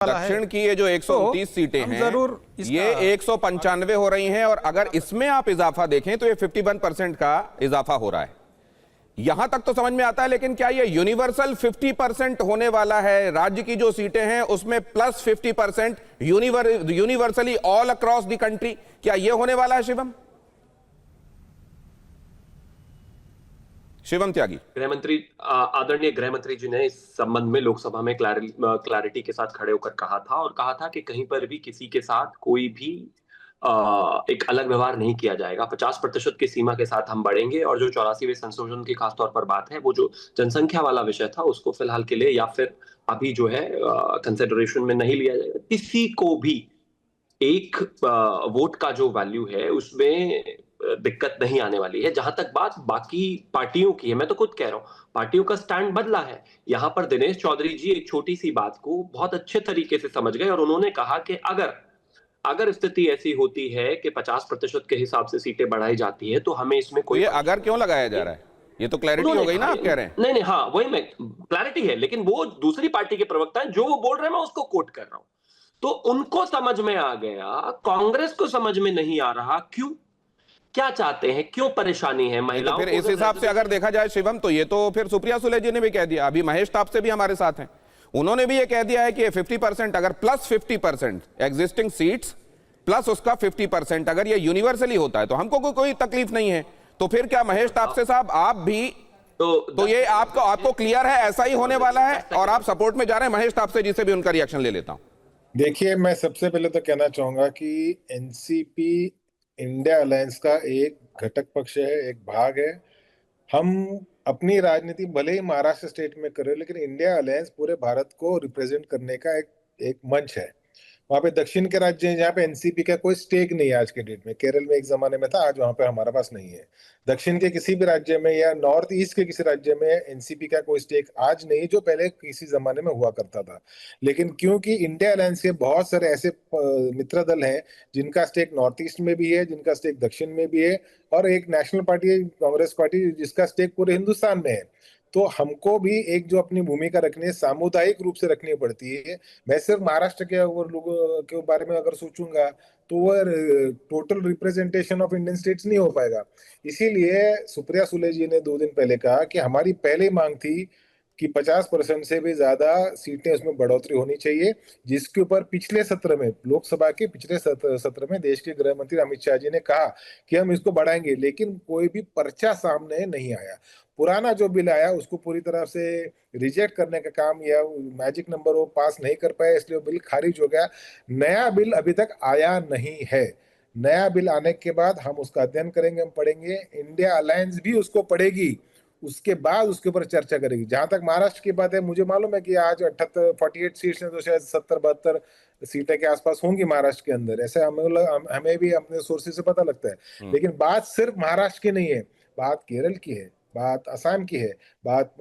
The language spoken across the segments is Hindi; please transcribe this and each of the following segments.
दक्षिण की ये जो 129 सीटें हैं जरूर ये 195 हो रही हैं और अगर इसमें आप इजाफा देखें तो ये 51% का इजाफा हो रहा है। यहां तक तो समझ में आता है, लेकिन क्या ये यूनिवर्सल 50% होने वाला है? राज्य की जो सीटें हैं उसमें plus 50% universally all across the country, क्या ये होने वाला है? शिवम त्यागी, गृहमंत्री आदरणीय गृहमंत्री जी ने इस संबंध में लोकसभा में क्लैरिटी के साथ खड़े होकर कहा था और कहा था कि कहीं पर भी किसी के साथ कोई भी एक अलग व्यवहार नहीं किया जाएगा। 50% की सीमा के साथ हम बढ़ेंगे और जो 84वें संशोधन की खासतौर पर बात है, वो जो जनसंख्या वाला विषय था उसको फिलहाल के लिए या फिर अभी जो है कंसिडरेशन में नहीं लिया जाएगा। किसी को भी एक वोट का जो वैल्यू है उसमें दिक्कत नहीं आने वाली है। जहां तक बात बाकी पार्टियों की है, मैं तो खुद कह रहा हूं पार्टियों का स्टैंड बदला है। यहां पर दिनेश चौधरी जी एक छोटी सी बात को बहुत अच्छे तरीके से समझ गए और उन्होंने कहा कि अगर स्थिति ऐसी होती है कि 50% के हिसाब से सीटें बढ़ाई जाती है तो हमें इसमें कोई ये अगर क्यों लगाया जा रहा है? ये तो क्लैरिटी हो गई ना, आप कह रहे हैं। नहीं नहीं, हाँ वही मैं क्लैरिटी है, लेकिन वो दूसरी पार्टी के प्रवक्ता है जो वो बोल रहे हैं, मैं उसको कोट कर रहा हूं। तो उनको समझ में आ गया, कांग्रेस को समझ में नहीं आ रहा। क्यों? क्या चाहते हैं? क्यों परेशानी है महिलाओं तो फिर को? इस हिसाब से अगर देखा जाए शिवम, तो ये तो फिर सुप्रिया सुले जी ने भी कह दिया, अभी महेश तापसे भी हमारे साथ हैं, उन्होंने भी ये कह दिया है कि 50% अगर प्लस 50% एग्जिस्टिंग सीट्स प्लस उसका 50% अगर ये यूनिवर्सली होता है तो हमको कोई तकलीफ नहीं है। तो फिर क्या महेश तापसे साहब आप भी तो ये आपको क्लियर है ऐसा ही होने वाला है और आप सपोर्ट में जा रहे हैं महेश तापसे जी से भी उनका रिएक्शन ले लेता हूं। देखिए, मैं सबसे पहले तो कहना चाहूंगा कि एनसीपी इंडिया अलायंस का एक घटक पक्ष है, एक भाग है। हम अपनी राजनीति भले ही महाराष्ट्र स्टेट में करें, लेकिन इंडिया अलायंस पूरे भारत को रिप्रेजेंट करने का एक मंच है। वहां पे दक्षिण के राज्य हैं जहाँ पे एनसीपी का कोई स्टेक नहीं है आज के डेट में। केरल में एक जमाने में था, आज वहां पे हमारे पास नहीं है। दक्षिण के किसी भी राज्य में या नॉर्थ ईस्ट के किसी राज्य में एनसीपी का कोई स्टेक आज नहीं, जो पहले किसी जमाने में हुआ करता था। लेकिन क्योंकि इंडिया अलायंस के बहुत सारे ऐसे मित्र दल हैं जिनका स्टेक नॉर्थ ईस्ट में भी है, जिनका स्टेक दक्षिण में भी है, और एक नेशनल पार्टी कांग्रेस पार्टी जिसका स्टेक पूरे हिंदुस्तान में है। तो हमको भी एक जो अपनी भूमिका रखनी है, सामुदायिक रूप से रखनी पड़ती है। मैं सिर्फ महाराष्ट्र के लोगों के बारे में अगर सोचूंगा तो वह total representation of Indian states नहीं हो पाएगा। इसीलिए सुप्रिया सुले जी ने 2 दिन पहले कहा कि हमारी पहली मांग थी कि 50% से भी ज्यादा सीटें उसमें बढ़ोतरी होनी चाहिए, जिसके ऊपर पिछले सत्र में, लोकसभा के पिछले सत्र में देश के गृह मंत्री अमित शाह जी ने कहा कि हम इसको बढ़ाएंगे, लेकिन कोई भी पर्चा सामने नहीं आया। पुराना जो बिल आया उसको पूरी तरह से रिजेक्ट करने का काम, या मैजिक नंबर वो पास नहीं कर पाया, इसलिए वो बिल खारिज हो गया। नया बिल अभी तक आया नहीं है। नया बिल आने के बाद हम उसका अध्ययन करेंगे, हम पढ़ेंगे, इंडिया अलायंस भी उसको पढ़ेगी, उसके बाद उसके ऊपर चर्चा करेगी। जहां तक महाराष्ट्र की बात है, मुझे मालूम है कि आज 48 सीट्स हैं, तो शायद 70-72 सीटें के आसपास होंगी महाराष्ट्र के अंदर, ऐसे हमें भी अपने सोर्सेज से पता लगता है। लेकिन बात सिर्फ महाराष्ट्र की नहीं है, बात केरल की है, बात असम की है, बात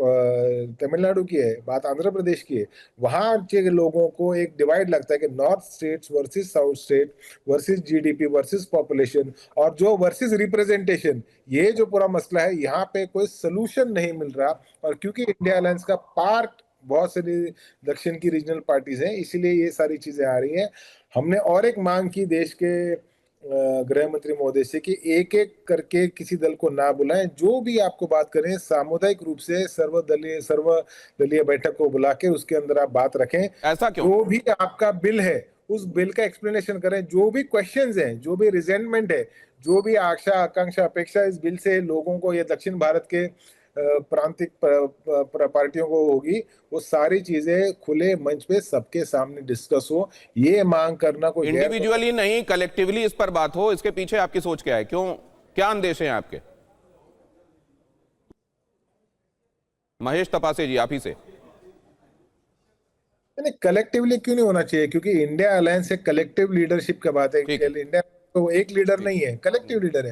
तमिलनाडु की है, बात आंध्र प्रदेश की है। वहां के लोगों को एक डिवाइड लगता है कि north states versus south state versus GDP versus population और जो वर्सेस रिप्रेजेंटेशन, ये जो पूरा मसला है, यहाँ पे कोई सोल्यूशन नहीं मिल रहा। और क्योंकि इंडिया अलायंस का पार्ट बहुत सारी दक्षिण की रीजनल पार्टीज हैं, इसीलिए ये सारी चीजें आ रही हैं। हमने और एक मांग की देश के गृह मंत्री महोदय से कि एक एक करके किसी दल को ना बुलाएं, जो भी आपको बात करें सामुदायिक रूप से सर्वदलीय बैठक को बुला के उसके अंदर आप बात रखें। ऐसा क्यों? जो भी आपका बिल है उस बिल का एक्सप्लेनेशन करें, जो भी क्वेश्चंस हैं, जो भी रिजेंटमेंट है, जो भी आशा आकांक्षा अपेक्षा इस बिल से लोगों को या दक्षिण भारत के प्रांतिक पार्टियों को होगी, वो सारी चीजें खुले मंच पे सबके सामने डिस्कस हो। ये मांग करना कोई इंडिविजुअली नहीं, कलेक्टिवली इस पर बात हो, इसके पीछे आपकी सोच क्या है? क्यों, क्या अंदेश है आपके? महेश तपासे जी, आप ही से। कलेक्टिवली क्यों नहीं होना चाहिए? क्योंकि इंडिया अलायंस एक कलेक्टिव लीडरशिप का बात है। इंडिया तो एक लीडर नहीं है, कलेक्टिव लीडर है।